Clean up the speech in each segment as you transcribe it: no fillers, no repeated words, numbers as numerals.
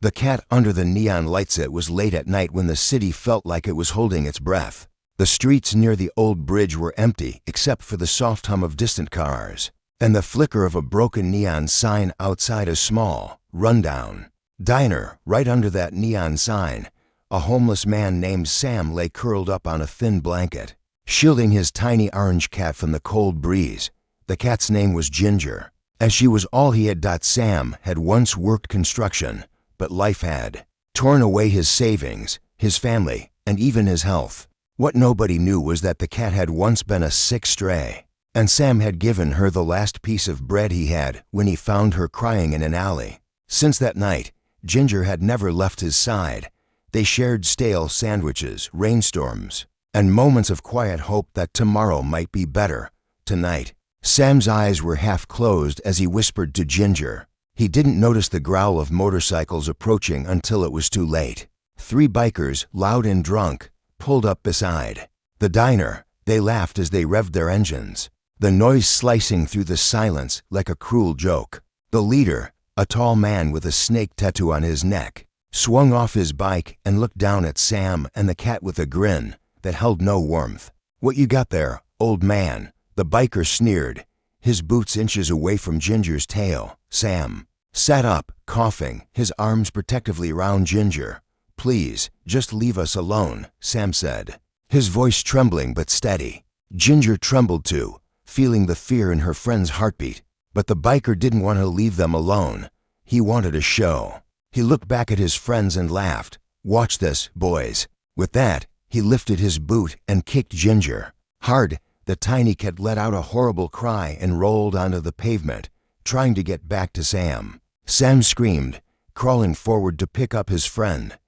The cat under the neon lights. It was late at night when the city felt like it was holding its breath. The streets near the old bridge were empty except for the soft hum of distant cars and the flicker of a broken neon sign outside a small, rundown diner. Right under that neon sign, a homeless man named Sam lay curled up on a thin blanket, shielding his tiny orange cat from the cold breeze. The cat's name was Ginger, as she was all he had. Sam had once worked construction, but life had torn away his savings, his family, and even his health. What nobody knew was that the cat had once been a sick stray, and Sam had given her the last piece of bread he had when he found her crying in an alley. Since that night, Ginger had never left his side. They shared stale sandwiches, rainstorms, and moments of quiet hope that tomorrow might be better. Tonight, Sam's eyes were half closed as he whispered to Ginger. He didn't notice the growl of motorcycles approaching until it was too late. 3 bikers, loud and drunk, pulled up beside the diner. They laughed as they revved their engines, the noise slicing through the silence like a cruel joke. The leader, a tall man with a snake tattoo on his neck, swung off his bike and looked down at Sam and the cat with a grin that held no warmth. "What you got there, old man?" the biker sneered, his boots inches away from Ginger's tail. Sam sat up, coughing, his arms protectively around Ginger. "Please, just leave us alone," Sam said, his voice trembling but steady. Ginger trembled too, feeling the fear in her friend's heartbeat. But the biker didn't want to leave them alone. He wanted a show. He looked back at his friends and laughed. "Watch this, boys." With that, he lifted his boot and kicked Ginger hard. The tiny cat let out a horrible cry and rolled onto the pavement, trying to get back to Sam. Sam screamed, crawling forward to pick up his friend.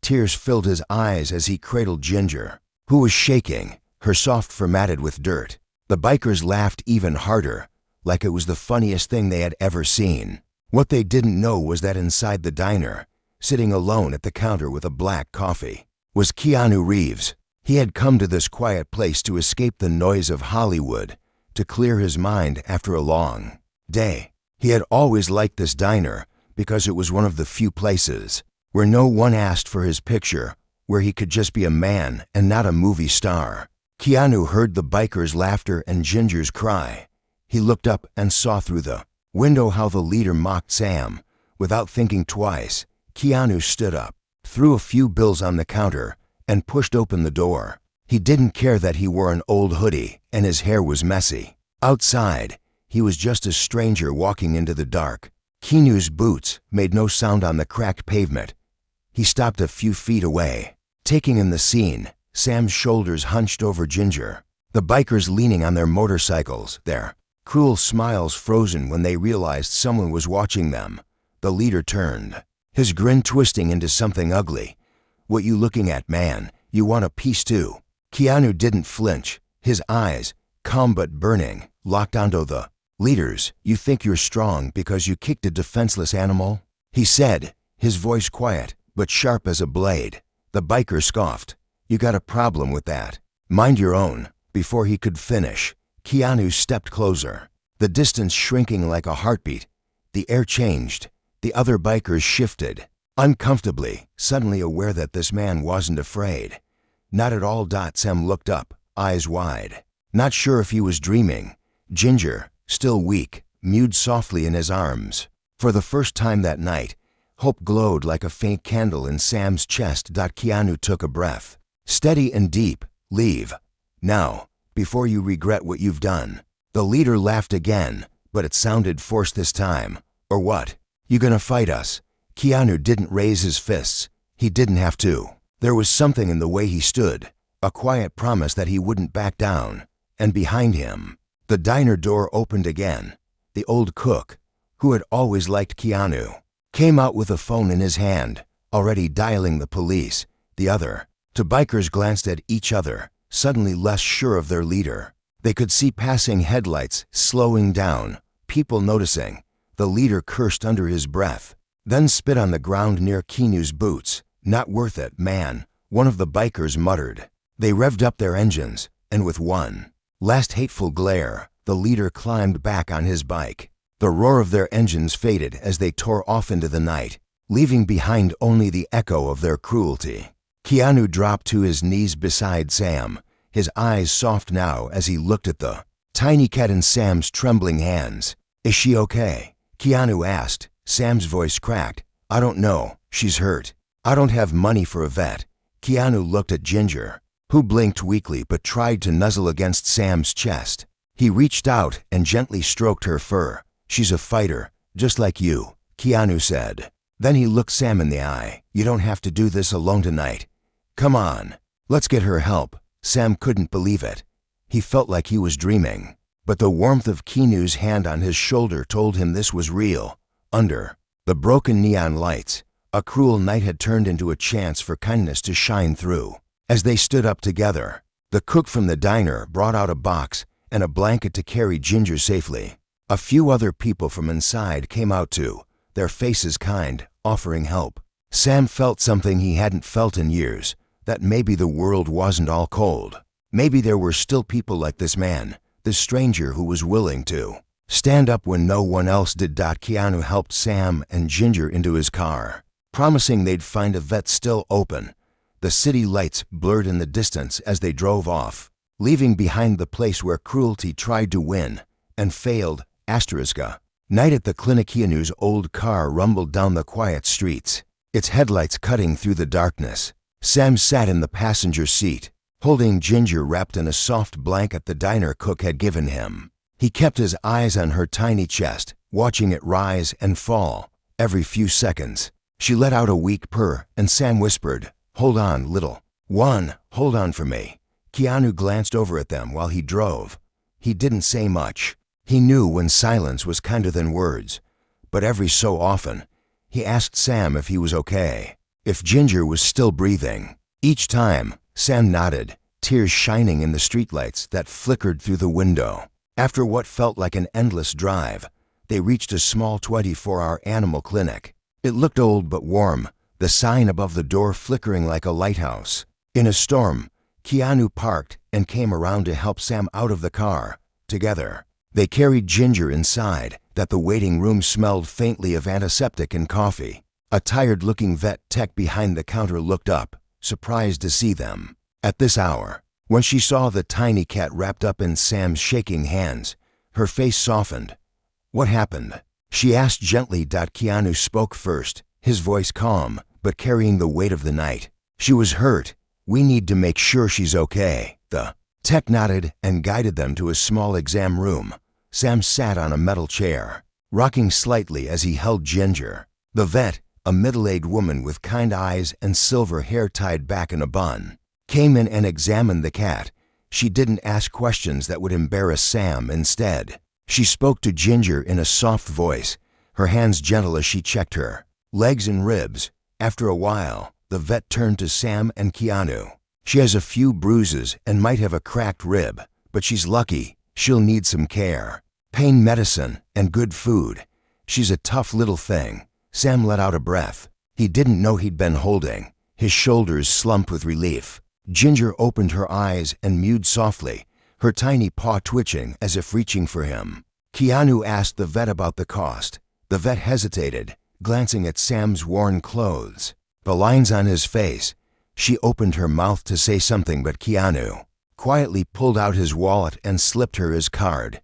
Tears filled his eyes as he cradled Ginger, who was shaking, her soft fur matted with dirt. The bikers laughed even harder, like it was the funniest thing they had ever seen. What they didn't know was that inside the diner, sitting alone at the counter with a black coffee, was Keanu Reeves. He had come to this quiet place to escape the noise of Hollywood, to clear his mind after a long day. He had always liked this diner because it was one of the few places where no one asked for his picture, where he could just be a man and not a movie star. Keanu heard the bikers' laughter and Ginger's cry. He looked up and saw through the window how the leader mocked Sam. Without thinking twice, Keanu stood up, threw a few bills on the counter, and pushed open the door. He didn't care that he wore an old hoodie and his hair was messy. Outside, he was just a stranger walking into the dark. Keanu's boots made no sound on the cracked pavement. He stopped a few feet away, taking in the scene. Sam's shoulders hunched over Ginger, the bikers leaning on their motorcycles, their cruel smiles frozen when they realized someone was watching them. The leader turned, his grin twisting into something ugly. "What you looking at, man? You want a piece too?" Keanu didn't flinch, his eyes, calm but burning, locked onto the leader's. "You think you're strong because you kicked a defenseless animal?" he said, his voice quiet but sharp as a blade. The biker scoffed. "You got a problem with that? Mind your own." Before he could finish, Keanu stepped closer, the distance shrinking like a heartbeat. The air changed. The other bikers shifted, uncomfortably, suddenly aware that this man wasn't afraid. Not at all. Sam looked up, eyes wide, not sure if he was dreaming. Ginger, still weak, mewed softly in his arms. For the first time that night, hope glowed like a faint candle in Sam's chest. Keanu took a breath, steady and deep. "Leave now, before you regret what you've done." The leader laughed again, but it sounded forced this time. "Or what? You gonna fight us?" Keanu didn't raise his fists. He didn't have to. There was something in the way he stood, a quiet promise that he wouldn't back down. And behind him, the diner door opened again. The old cook, who had always liked Keanu, came out with a phone in his hand, already dialing the police. The other two bikers glanced at each other, suddenly less sure of their leader. They could see passing headlights slowing down, people noticing. The leader cursed under his breath, then spit on the ground near Keanu's boots. "Not worth it, man," one of the bikers muttered. They revved up their engines, and with one last hateful glare, the leader climbed back on his bike. The roar of their engines faded as they tore off into the night. leaving behind only the echo of their cruelty. Keanu dropped to his knees beside Sam, his eyes soft now as he looked at the tiny cat in Sam's trembling hands. "Is she okay?" Keanu asked. Sam's voice cracked. "I don't know. She's hurt. I don't have money for a vet." Keanu looked at Ginger, who blinked weakly but tried to nuzzle against Sam's chest. He reached out and gently stroked her fur. "She's a fighter, just like you," Keanu said. Then he looked Sam in the eye. "You don't have to do this alone tonight. Come on, let's get her help." Sam couldn't believe it. He felt like he was dreaming. But the warmth of Keanu's hand on his shoulder told him this was real. Under the broken neon lights, a cruel night had turned into a chance for kindness to shine through. As they stood up together, the cook from the diner brought out a box and a blanket to carry Ginger safely. A few other people from inside came out too, their faces kind, offering help. Sam felt something he hadn't felt in years, that maybe the world wasn't all cold. Maybe there were still people like this man, this stranger who was willing to stand up when no one else did. Keanu helped Sam and Ginger into his car, promising they'd find a vet still open. The city lights blurred in the distance as they drove off, leaving behind the place where cruelty tried to win and failed. Night at the clinic. Keanu's old car rumbled down the quiet streets, its headlights cutting through the darkness. Sam sat in the passenger seat, holding Ginger wrapped in a soft blanket the diner cook had given him. He kept his eyes on her tiny chest, watching it rise and fall. Every few seconds, she let out a weak purr, and Sam whispered, "Hold on, little one, hold on for me." Keanu glanced over at them while he drove. He didn't say much. He knew when silence was kinder than words. But every so often, he asked Sam if he was okay, if Ginger was still breathing. Each time, Sam nodded, tears shining in the streetlights that flickered through the window. After what felt like an endless drive, they reached a small 24-hour animal clinic. It looked old but warm, the sign above the door flickering like a lighthouse. In a storm, Keanu parked and came around to help Sam out of the car. Together, they carried Ginger inside. That the waiting room smelled faintly of antiseptic and coffee. A tired-looking vet tech behind the counter looked up, surprised to see them. At this hour, when she saw the tiny cat wrapped up in Sam's shaking hands, her face softened. "What happened?" she asked gently. Keanu spoke first, his voice calm, but carrying the weight of the night. "She was hurt. We need to make sure she's okay." The tech nodded and guided them to a small exam room. Sam sat on a metal chair, rocking slightly as he held Ginger. The vet, a middle-aged woman with kind eyes and silver hair tied back in a bun, came in and examined the cat. She didn't ask questions that would embarrass Sam. Instead, she spoke to Ginger in a soft voice, her hands gentle as she checked her legs and ribs. After a while, the vet turned to Sam and Keanu. "She has a few bruises and might have a cracked rib, but she's lucky. She'll need some care, pain medicine, and good food. She's a tough little thing." Sam let out a breath. He didn't know he'd been holding. His shoulders slumped with relief. Ginger opened her eyes and mewed softly, her tiny paw twitching as if reaching for him. Keanu asked the vet about the cost. The vet hesitated, glancing at Sam's worn clothes, the lines on his face. She opened her mouth to say something, but Keanu quietly pulled out his wallet and slipped her his card.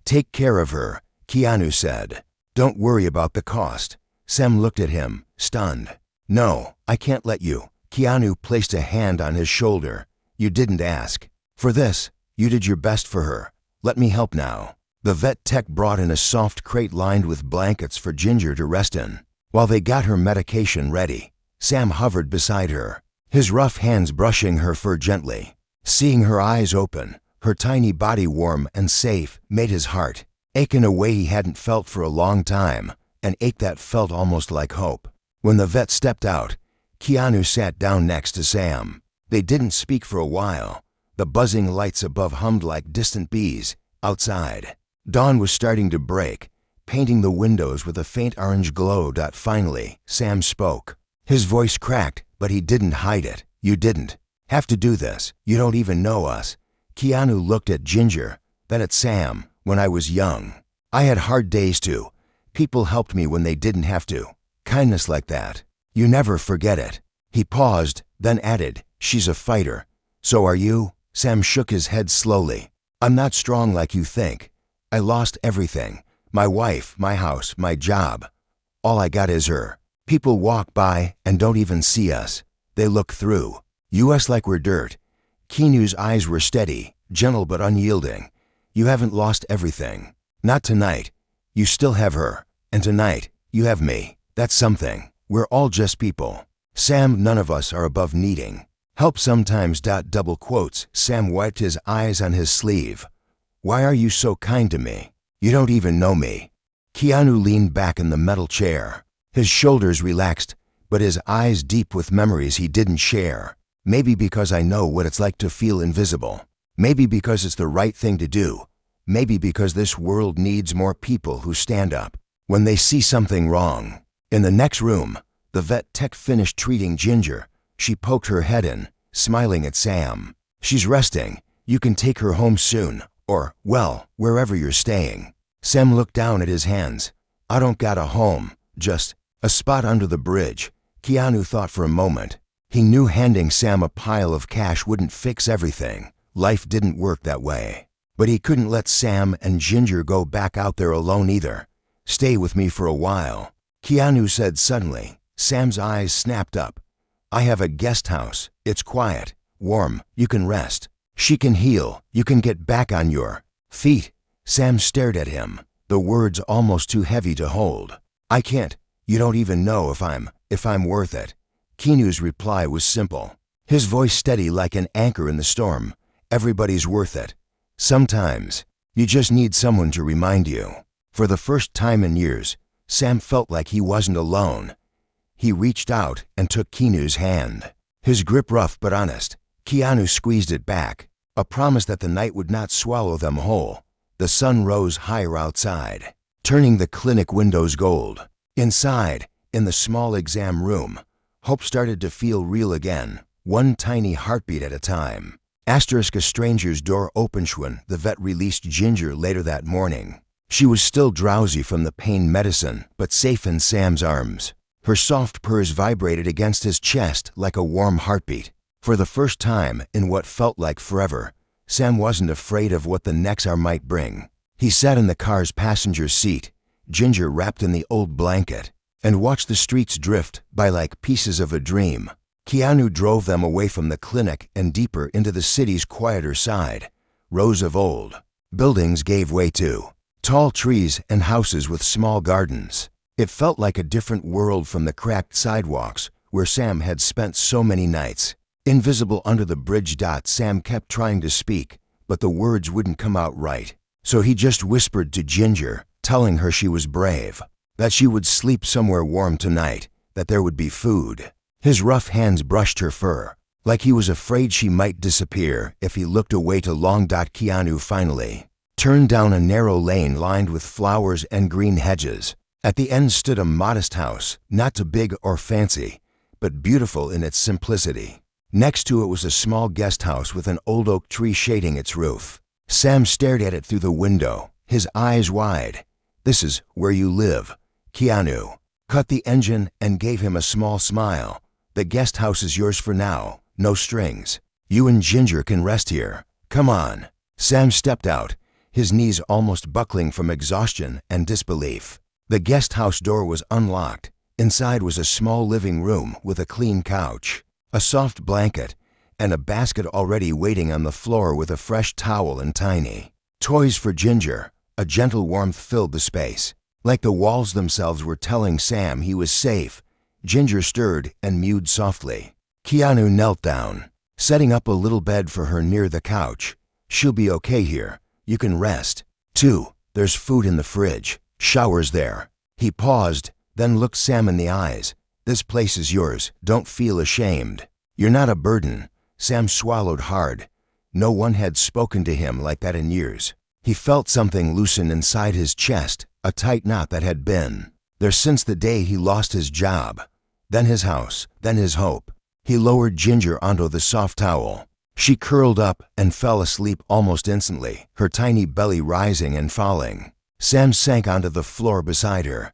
"Take care of her," Keanu said. "Don't worry about the cost." Sam looked at him, stunned. "No, I can't let you." Keanu placed a hand on his shoulder. "You didn't ask for this. You did your best for her. Let me help now." The vet tech brought in a soft crate lined with blankets for Ginger to rest in. While they got her medication ready, Sam hovered beside her, his rough hands brushing her fur gently. Seeing her eyes open, her tiny body warm and safe, made his heart ache in a way he hadn't felt for a long time, an ache that felt almost like hope. When the vet stepped out, Keanu sat down next to Sam. They didn't speak for a while. The buzzing lights above hummed like distant bees. Outside, dawn was starting to break, painting the windows with a faint orange glow. Finally, Sam spoke. His voice cracked, but he didn't hide it. "You didn't have to do this. You don't even know us." Keanu looked at Ginger, then at Sam. "When I was young, I had hard days too. People helped me when they didn't have to. Kindness like that. You never forget it." He paused, then added, "She's a fighter. So are you?" Sam shook his head slowly. "I'm not strong like you think. I lost everything. My wife, my house, my job. All I got is her. People walk by and don't even see us. They look through. Us like we're dirt." Keanu's eyes were steady, gentle but unyielding. "You haven't lost everything. Not tonight. You still have her. And tonight, you have me. That's something. We're all just people. Sam, none of us are above needing help sometimes. Double quotes. Sam wiped his eyes on his sleeve. "Why are you so kind to me? You don't even know me." Keanu leaned back in the metal chair. His shoulders relaxed, but his eyes deep with memories he didn't share. "Maybe because I know what it's like to feel invisible. Maybe because it's the right thing to do. Maybe because this world needs more people who stand up when they see something wrong." In the next room, the vet tech finished treating Ginger. She poked her head in, smiling at Sam. "She's resting. You can take her home soon, or, well, wherever you're staying." Sam looked down at his hands. "I don't got a home, just a spot under the bridge." Keanu thought for a moment. He knew handing Sam a pile of cash wouldn't fix everything. Life didn't work that way. But he couldn't let Sam and Ginger go back out there alone either. "Stay with me for a while," Keanu said suddenly. Sam's eyes snapped up. "I have a guest house. It's quiet, warm. You can rest. She can heal. You can get back on your feet." Sam stared at him, the words almost too heavy to hold. "I can't. You don't even know if I'm worth it." Keanu's reply was simple, his voice steady like an anchor in the storm. "Everybody's worth it. Sometimes, you just need someone to remind you." For the first time in years, Sam felt like he wasn't alone. He reached out and took Keanu's hand. His grip rough but honest. Keanu squeezed it back, a promise that the night would not swallow them whole. The sun rose higher outside, turning the clinic windows gold. Inside, in the small exam room, hope started to feel real again, one tiny heartbeat at a time. A stranger's door opened when the vet released Ginger later that morning. She was still drowsy from the pain medicine, but safe in Sam's arms. Her soft purrs vibrated against his chest like a warm heartbeat. For the first time in what felt like forever, Sam wasn't afraid of what the next hour might bring. He sat in the car's passenger seat, Ginger wrapped in the old blanket, and watched the streets drift by like pieces of a dream. Keanu drove them away from the clinic and deeper into the city's quieter side. Rows of old buildings gave way to tall trees and houses with small gardens. It felt like a different world from the cracked sidewalks where Sam had spent so many nights. Invisible under the bridge. Sam kept trying to speak, but the words wouldn't come out right. So he just whispered to Ginger, telling her she was brave, that she would sleep somewhere warm tonight, that there would be food. His rough hands brushed her fur, like he was afraid she might disappear if he looked away too long. Keanu finally turned down a narrow lane lined with flowers and green hedges. At the end stood a modest house, not too big or fancy, but beautiful in its simplicity. Next to it was a small guest house with an old oak tree shading its roof. Sam stared at it through the window, his eyes wide. "This is where you live." Keanu cut the engine and gave him a small smile. "The guest house is yours for now, no strings. You and Ginger can rest here. Come on." Sam stepped out, his knees almost buckling from exhaustion and disbelief. The guest house door was unlocked. Inside was a small living room with a clean couch, a soft blanket, and a basket already waiting on the floor with a fresh towel and tiny toys for Ginger. A gentle warmth filled the space, like the walls themselves were telling Sam he was safe. Ginger stirred and mewed softly. Keanu knelt down, setting up a little bed for her near the couch. "She'll be okay here. You can rest. Too, there's food in the fridge. Showers there." He paused, then looked Sam in the eyes. "This place is yours. Don't feel ashamed. You're not a burden." Sam swallowed hard. No one had spoken to him like that in years. He felt something loosen inside his chest, a tight knot that had been there since the day he lost his job. Then his house, then his hope. He lowered Ginger onto the soft towel. She curled up and fell asleep almost instantly, her tiny belly rising and falling. Sam sank onto the floor beside her.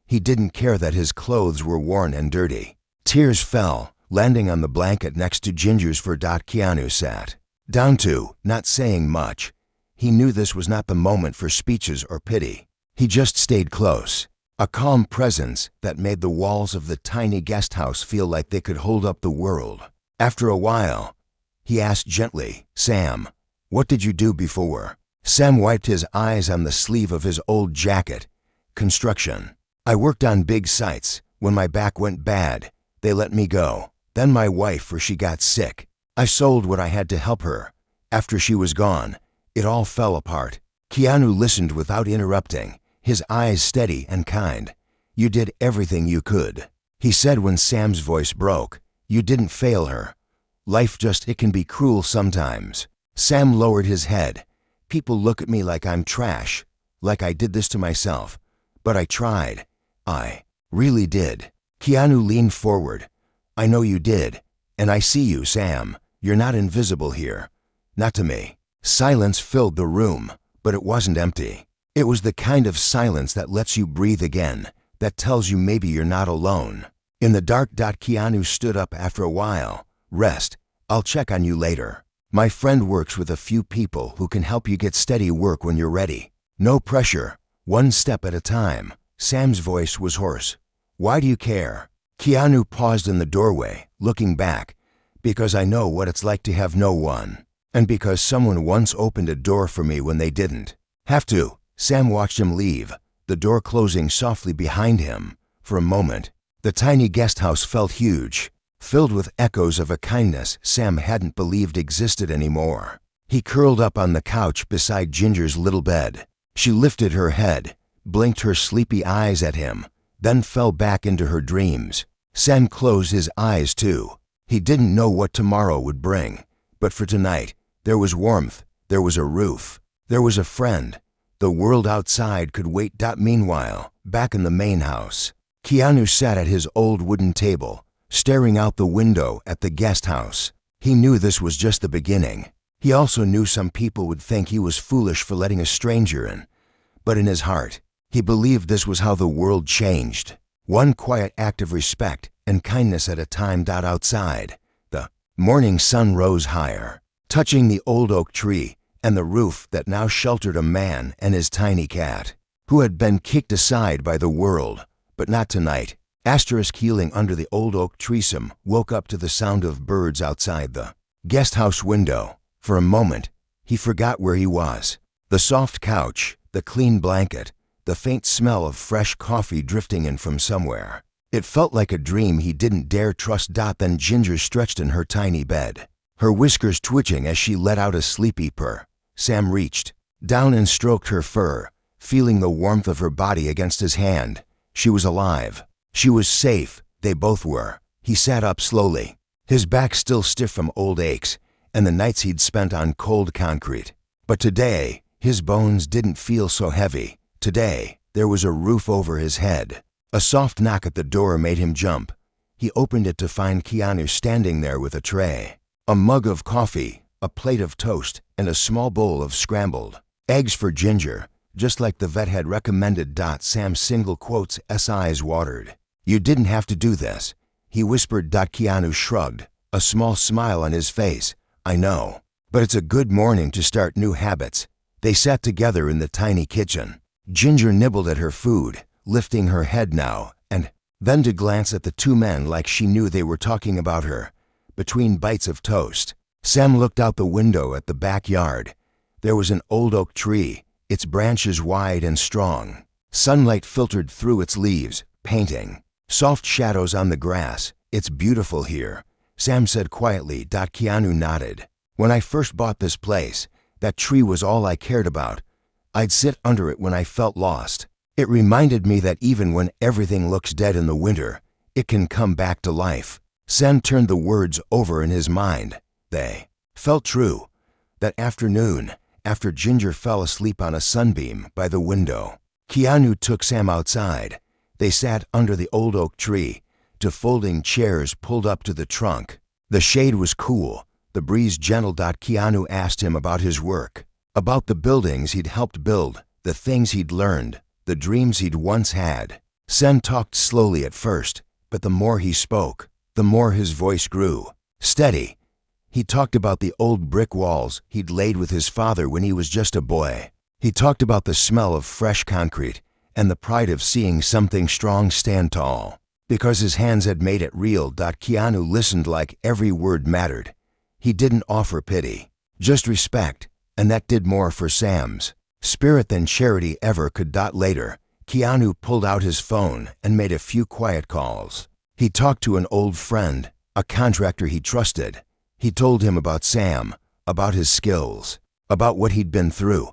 He didn't care that his clothes were worn and dirty. Tears fell, landing on the blanket next to Ginger's for Keanu sat down to, not saying much. He knew this was not the moment for speeches or pity. He just stayed close, a calm presence that made the walls of the tiny guest house feel like they could hold up the world. After a while, he asked gently, "Sam, what did you do before?" Sam wiped his eyes on the sleeve of his old jacket. "Construction. I worked on big sites. When my back went bad, they let me go. Then my wife, for she got sick. I sold what I had to help her. After she was gone, it all fell apart." Keanu listened without interrupting, his eyes steady and kind. "You did everything you could," he said when Sam's voice broke. "You didn't fail her. Life it can be cruel sometimes." Sam lowered his head. "People look at me like I'm trash, like I did this to myself. But I tried. I really did." Keanu leaned forward. "I know you did. And I see you, Sam. You're not invisible here. Not to me." Silence filled the room, but it wasn't empty. It was the kind of silence that lets you breathe again, that tells you maybe you're not alone. In the dark, Keanu stood up after a while. "Rest. I'll check on you later. My friend works with a few people who can help you get steady work when you're ready. No pressure. One step at a time." Sam's voice was hoarse. "Why do you care?" Keanu paused in the doorway, looking back. "Because I know what it's like to have no one. And because someone once opened a door for me when they didn't have to." Sam watched him leave, the door closing softly behind him. For a moment, the tiny guest house felt huge, filled with echoes of a kindness Sam hadn't believed existed anymore. He curled up on the couch beside Ginger's little bed. She lifted her head, blinked her sleepy eyes at him, then fell back into her dreams. Sam closed his eyes too. He didn't know what tomorrow would bring, but for tonight, there was warmth, there was a roof, there was a friend. The world outside could wait. Meanwhile, back in the main house, Keanu sat at his old wooden table, staring out the window at the guest house. He knew this was just the beginning. He also knew some people would think he was foolish for letting a stranger in. But in his heart, he believed this was how the world changed. One quiet act of respect and kindness at a time. Outside, the morning sun rose higher, touching the old oak tree and the roof that now sheltered a man and his tiny cat, who had been kicked aside by the world, but not tonight. Healing under the old oak tree. Sam woke up to the sound of birds outside the guest house window. For a moment, he forgot where he was. The soft couch, the clean blanket, the faint smell of fresh coffee drifting in from somewhere. It felt like a dream he didn't dare trust. Then Ginger stretched in her tiny bed, her whiskers twitching as she let out a sleepy purr. Sam reached down and stroked her fur, feeling the warmth of her body against his hand. She was alive. She was safe. They both were. He sat up slowly, his back still stiff from old aches and the nights he'd spent on cold concrete. But today, his bones didn't feel so heavy. Today, there was a roof over his head. A soft knock at the door made him jump. He opened it to find Keanu standing there with a tray, a mug of coffee, a plate of toast, and a small bowl of scrambled eggs for Ginger, just like the vet had recommended. Sam's single quotes, eyes watered. "You didn't have to do this," he whispered. Keanu shrugged, a small smile on his face. "I know, but it's a good morning to start new habits." They sat together in the tiny kitchen. Ginger nibbled at her food, lifting her head now and then to glance at the two men like she knew they were talking about her. Between bites of toast, Sam looked out the window at the backyard. There was an old oak tree, its branches wide and strong. Sunlight filtered through its leaves, painting soft shadows on the grass. "It's beautiful here," Sam said quietly. Keanu nodded. "When I first bought this place, that tree was all I cared about. I'd sit under it when I felt lost. It reminded me that even when everything looks dead in the winter, it can come back to life." Sam turned the words over in his mind. They felt true. That afternoon, after Ginger fell asleep on a sunbeam by the window, Keanu took Sam outside. They sat under the old oak tree, to folding chairs pulled up to the trunk. The shade was cool, the breeze gentle. Keanu asked him about his work, about the buildings he'd helped build, the things he'd learned, the dreams he'd once had. Sam talked slowly at first, but the more he spoke, the more his voice grew. Steady. He talked about the old brick walls he'd laid with his father when he was just a boy. He talked about the smell of fresh concrete and the pride of seeing something strong stand tall. Because his hands had made it real. Keanu listened like every word mattered. He didn't offer pity, just respect, and that did more for Sam's spirit than charity ever could. Later, Keanu pulled out his phone and made a few quiet calls. He talked to an old friend, a contractor he trusted. He told him about Sam, about his skills, about what he'd been through.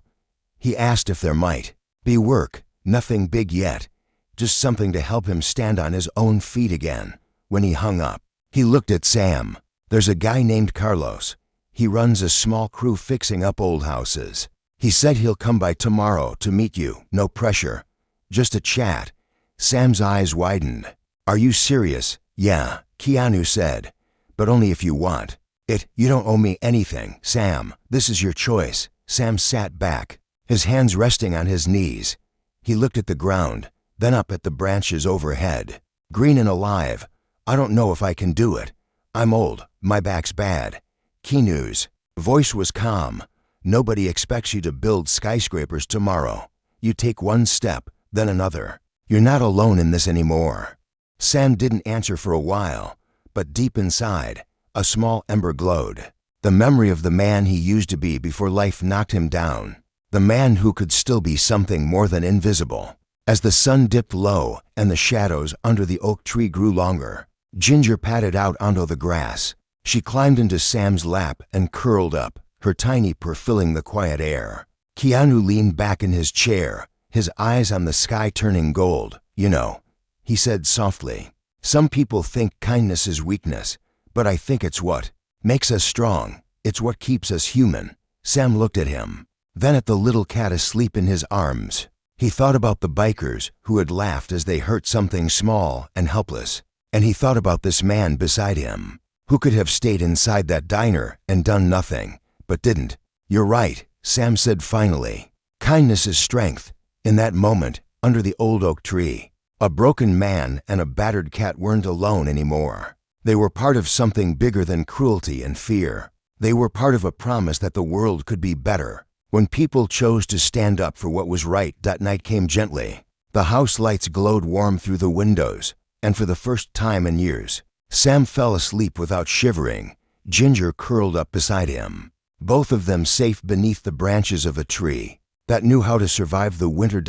He asked if there might be work, nothing big yet, just something to help him stand on his own feet again. When he hung up, he looked at Sam. There's a guy named Carlos. He runs a small crew fixing up old houses. He said he'll come by tomorrow to meet you. No pressure, just a chat. Sam's eyes widened. Are you serious? Yeah, Keanu said, but only if you want it. You don't owe me anything, Sam. This is your choice. Sam sat back, his hands resting on his knees. He looked at the ground, then up at the branches overhead. Green and alive. I don't know if I can do it. I'm old, my back's bad. Keanu's voice was calm. Nobody expects you to build skyscrapers tomorrow. You take one step, then another. You're not alone in this anymore. Sam didn't answer for a while, but deep inside, a small ember glowed. The memory of the man he used to be before life knocked him down. The man who could still be something more than invisible. As the sun dipped low and the shadows under the oak tree grew longer, Ginger padded out onto the grass. She climbed into Sam's lap and curled up, her tiny purr filling the quiet air. Keanu leaned back in his chair, his eyes on the sky turning gold. You know, he said softly, some people think kindness is weakness, but I think it's what makes us strong. It's what keeps us human. Sam looked at him, then at the little cat asleep in his arms. He thought about the bikers who had laughed as they hurt something small and helpless. And he thought about this man beside him, who could have stayed inside that diner and done nothing, but didn't. You're right, Sam said finally. Kindness is strength. In that moment, under the old oak tree, a broken man and a battered cat weren't alone anymore. They were part of something bigger than cruelty and fear. They were part of a promise that the world could be better. When people chose to stand up for what was right. Night came gently. The house lights glowed warm through the windows, and for the first time in years, Sam fell asleep without shivering. Ginger curled up beside him, both of them safe beneath the branches of a tree that knew how to survive the winter.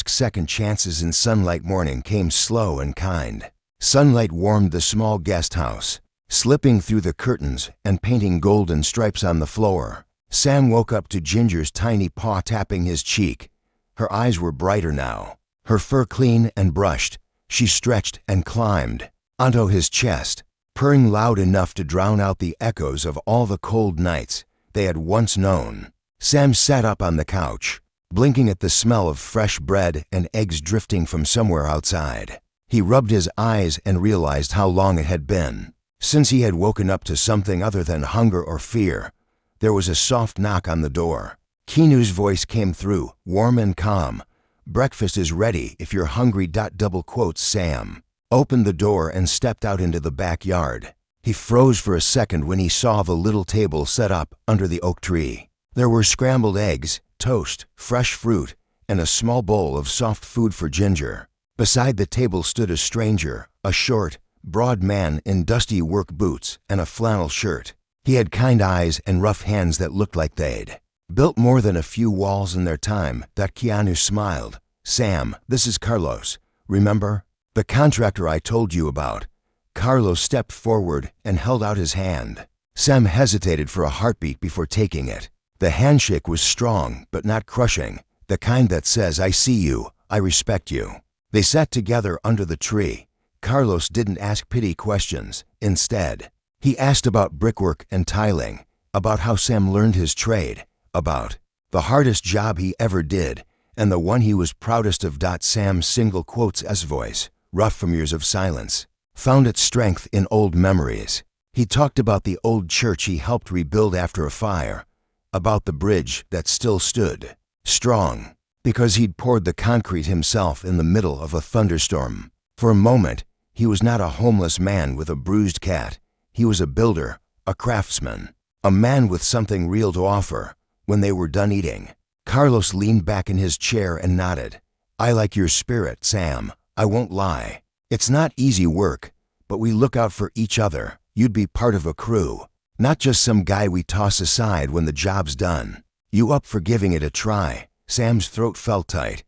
Second chances in sunlight. Morning came slow and kind. Sunlight warmed the small guest house, slipping through the curtains and painting golden stripes on the floor. Sam woke up to Ginger's tiny paw tapping his cheek. Her eyes were brighter now, her fur clean and brushed. She stretched and climbed onto his chest, purring loud enough to drown out the echoes of all the cold nights they had once known. Sam sat up on the couch, blinking at the smell of fresh bread and eggs drifting from somewhere outside. He rubbed his eyes and realized how long it had been since he had woken up to something other than hunger or fear. There was a soft knock on the door. Keanu's voice came through, warm and calm. Breakfast is ready if you're hungry. Sam opened the door and stepped out into the backyard. He froze for a second when he saw the little table set up under the oak tree. There were scrambled eggs, toast, fresh fruit, and a small bowl of soft food for Ginger. Beside the table stood a stranger, a short, broad man in dusty work boots and a flannel shirt. He had kind eyes and rough hands that looked like they'd built more than a few walls in their time. Keanu smiled. Sam, this is Carlos. Remember? The contractor I told you about. Carlos stepped forward and held out his hand. Sam hesitated for a heartbeat before taking it. The handshake was strong but not crushing, the kind that says, I see you, I respect you. They sat together under the tree. Carlos didn't ask pity questions. Instead, he asked about brickwork and tiling, about how Sam learned his trade, about the hardest job he ever did, and the one he was proudest of. Sam's single quotes voice, rough from years of silence, found its strength in old memories. He talked about the old church he helped rebuild after a fire, about the bridge that still stood strong, because he'd poured the concrete himself in the middle of a thunderstorm. For a moment, he was not a homeless man with a bruised cat. He was a builder, a craftsman, a man with something real to offer. When they were done eating, Carlos leaned back in his chair and nodded. "I like your spirit, Sam. I won't lie. It's not easy work, but we look out for each other. You'd be part of a crew, not just some guy we toss aside when the job's done. You up for giving it a try?" Sam's throat felt tight.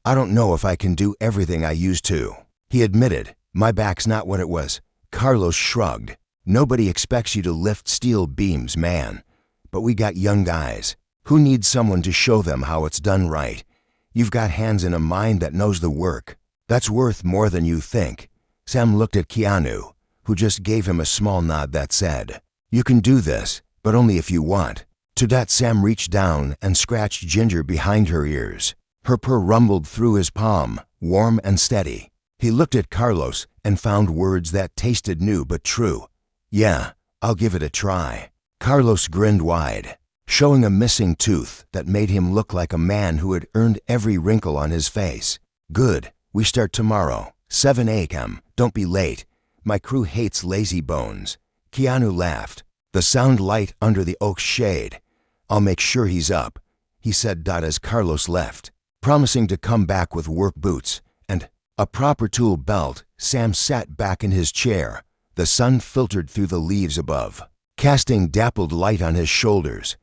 "I don't know if I can do everything I used to," he admitted. "My back's not what it was." Carlos shrugged. "Nobody expects you to lift steel beams, man. But we got young guys who need someone to show them how it's done right. You've got hands and a mind that knows the work. That's worth more than you think." Sam looked at Keanu, who just gave him a small nod that said, "You can do this, but only if you want." To that, Sam reached down and scratched Ginger behind her ears. Her purr rumbled through his palm, warm and steady. He looked at Carlos and found words that tasted new but true. "Yeah, I'll give it a try." Carlos grinned wide, showing a missing tooth that made him look like a man who had earned every wrinkle on his face. "Good. We start tomorrow, 7 a.m. Don't be late. My crew hates lazy bones." Keanu laughed, the sound light under the oak's shade. "I'll make sure he's up," he said as Carlos left, promising to come back with work boots and a proper tool belt. Sam sat back in his chair. The sun filtered through the leaves above, casting dappled light on his shoulders.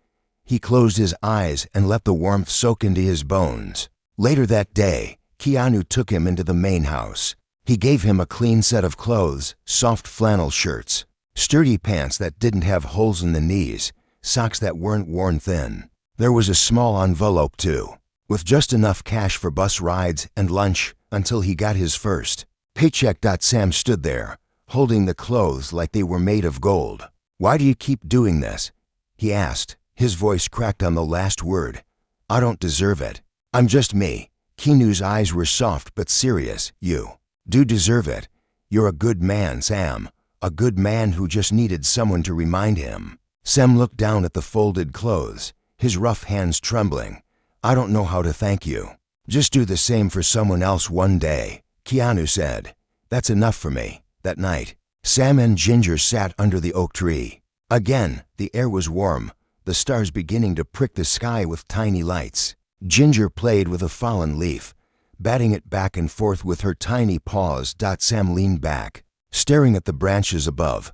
He closed his eyes and let the warmth soak into his bones. Later that day, Keanu took him into the main house. He gave him a clean set of clothes, soft flannel shirts, sturdy pants that didn't have holes in the knees, socks that weren't worn thin. There was a small envelope too, with just enough cash for bus rides and lunch until he got his first paycheck. Sam stood there, holding the clothes like they were made of gold. "Why do you keep doing this?" he asked. His voice cracked on the last word. "I don't deserve it. I'm just me." Keanu's eyes were soft but serious. "You do deserve it. You're a good man, Sam. A good man who just needed someone to remind him." Sam looked down at the folded clothes, his rough hands trembling. "I don't know how to thank you." "Just do the same for someone else one day," Keanu said. "That's enough for me." That night, Sam and Ginger sat under the oak tree. Again, the air was warm, the stars beginning to prick the sky with tiny lights. Ginger played with a fallen leaf, batting it back and forth with her tiny paws. Sam leaned back, staring at the branches above.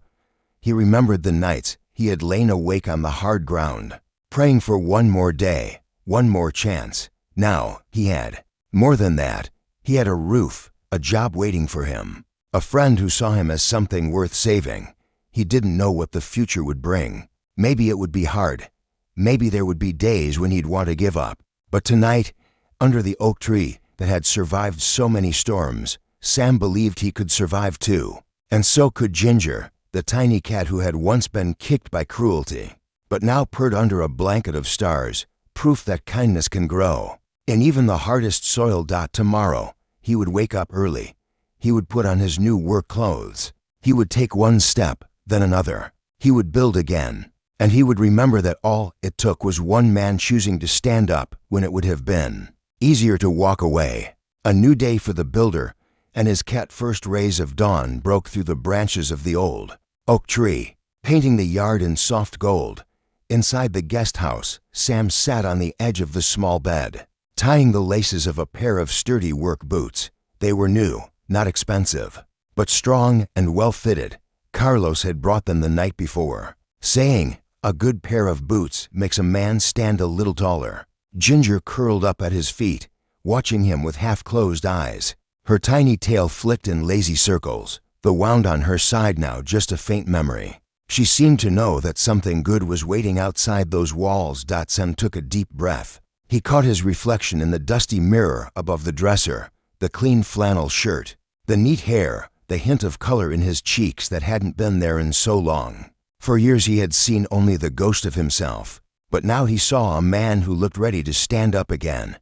He remembered the nights he had lain awake on the hard ground, praying for one more day, one more chance. Now he had more than that. He had a roof, a job waiting for him, a friend who saw him as something worth saving. He didn't know what the future would bring. Maybe it would be hard. Maybe there would be days when he'd want to give up. But tonight, under the oak tree that had survived so many storms, Sam believed he could survive too. And so could Ginger, the tiny cat who had once been kicked by cruelty, but now purred under a blanket of stars, proof that kindness can grow. In even the hardest soil. Tomorrow, he would wake up early. He would put on his new work clothes. He would take one step, then another. He would build again. And he would remember that all it took was one man choosing to stand up when it would have been easier to walk away. A new day for the builder, and his cat. First rays of dawn broke through the branches of the old oak tree, painting the yard in soft gold. Inside the guest house, Sam sat on the edge of the small bed, tying the laces of a pair of sturdy work boots. They were new, not expensive, but strong and well-fitted. Carlos had brought them the night before, saying, "A good pair of boots makes a man stand a little taller." Ginger curled up at his feet, watching him with half-closed eyes. Her tiny tail flicked in lazy circles, the wound on her side now just a faint memory. She seemed to know that something good was waiting outside those walls. Sam took a deep breath. He caught his reflection in the dusty mirror above the dresser, the clean flannel shirt, the neat hair, the hint of color in his cheeks that hadn't been there in so long. For years he had seen only the ghost of himself, but now he saw a man who looked ready to stand up again.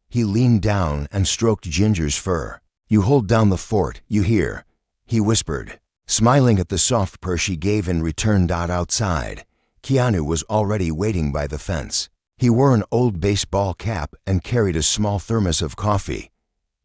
He leaned down and stroked Ginger's fur. "You hold down the fort, you hear?" he whispered, smiling at the soft purr she gave in return. Outside, Keanu was already waiting by the fence. He wore an old baseball cap and carried a small thermos of coffee.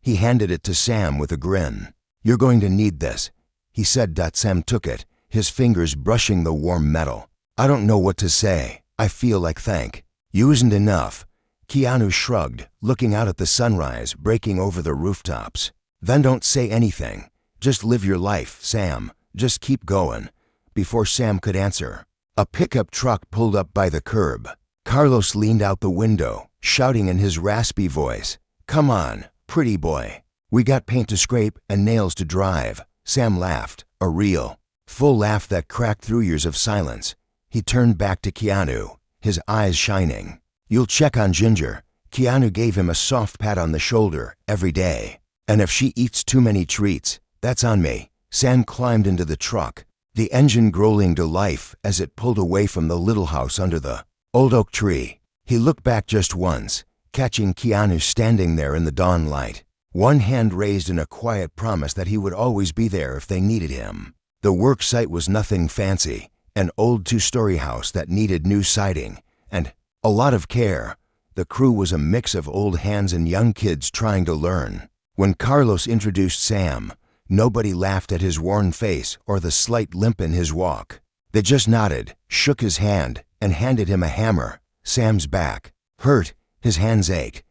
He handed it to Sam with a grin. "You're going to need this," he said. Sam took it, his fingers brushing the warm metal. "I don't know what to say. I feel like thank you isn't enough." Keanu shrugged, looking out at the sunrise breaking over the rooftops. "Then don't say anything. Just live your life, Sam. Just keep going." Before Sam could answer, a pickup truck pulled up by the curb. Carlos leaned out the window, shouting in his raspy voice, "Come on, pretty boy. We got paint to scrape and nails to drive." Sam laughed, a real, full laugh that cracked through years of silence. He turned back to Keanu, his eyes shining. "You'll check on Ginger." Keanu gave him a soft pat on the shoulder. "Every day. And if she eats too many treats, that's on me." Sam climbed into the truck, the engine growling to life as it pulled away from the little house under the old oak tree. He looked back just once, catching Keanu standing there in the dawn light, one hand raised in a quiet promise that he would always be there if they needed him. The work site was nothing fancy, an old two-story house that needed new siding and a lot of care. The crew was a mix of old hands and young kids trying to learn. When Carlos introduced Sam, nobody laughed at his worn face or the slight limp in his walk. They just nodded, shook his hand, and handed him a hammer. Sam's back hurt, his hands ached.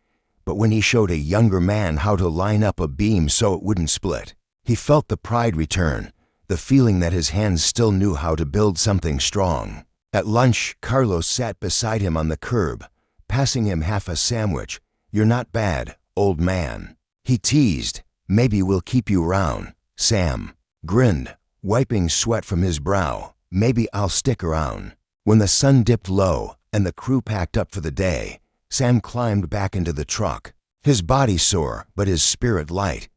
But when he showed a younger man how to line up a beam so it wouldn't split, he felt the pride return, the feeling that his hands still knew how to build something strong. At lunch, Carlos sat beside him on the curb, passing him half a sandwich. "You're not bad, old man," he teased. "Maybe we'll keep you around." Sam grinned, wiping sweat from his brow. "Maybe I'll stick around." When the sun dipped low and the crew packed up for the day, Sam climbed back into the truck, his body sore but his spirit light.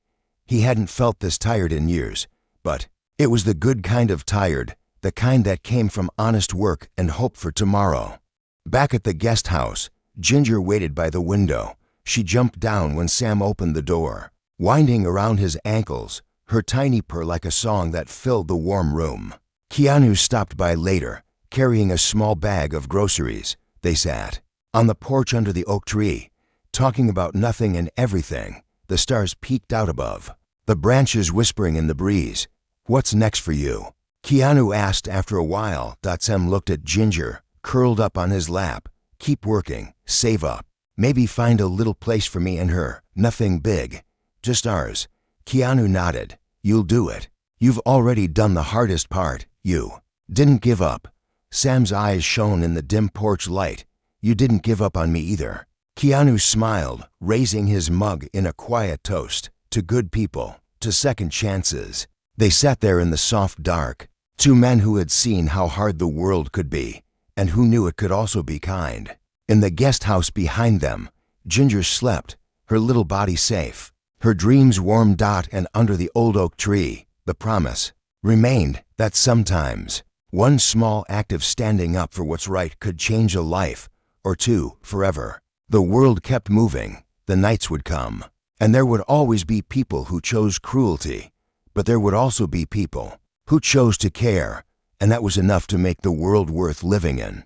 He hadn't felt this tired in years, but it was the good kind of tired, the kind that came from honest work and hope for tomorrow. Back at the guest house, Ginger waited by the window. She jumped down when Sam opened the door, winding around his ankles, her tiny purr like a song that filled the warm room. Keanu stopped by later, carrying a small bag of groceries. They sat on the porch under the oak tree, talking about nothing and everything. The stars peeked out above, the branches whispering in the breeze. "What's next for you?" Keanu asked after a while. Sam looked at Ginger, curled up on his lap. "Keep working, save up. Maybe find a little place for me and her. Nothing big, just ours." Keanu nodded. "You'll do it. You've already done the hardest part. You didn't give up." Sam's eyes shone in the dim porch light. "You didn't give up on me either." Keanu smiled, raising his mug in a quiet toast to good people, to second chances. They sat there in the soft dark, two men who had seen how hard the world could be, and who knew it could also be kind. In the guest house behind them, Ginger slept, her little body safe, her dreams warm. And under the old oak tree, the promise remained that sometimes one small act of standing up for what's right could change a life, or two, forever. The world kept moving, the nights would come, and there would always be people who chose cruelty, but there would also be people who chose to care, and that was enough to make the world worth living in.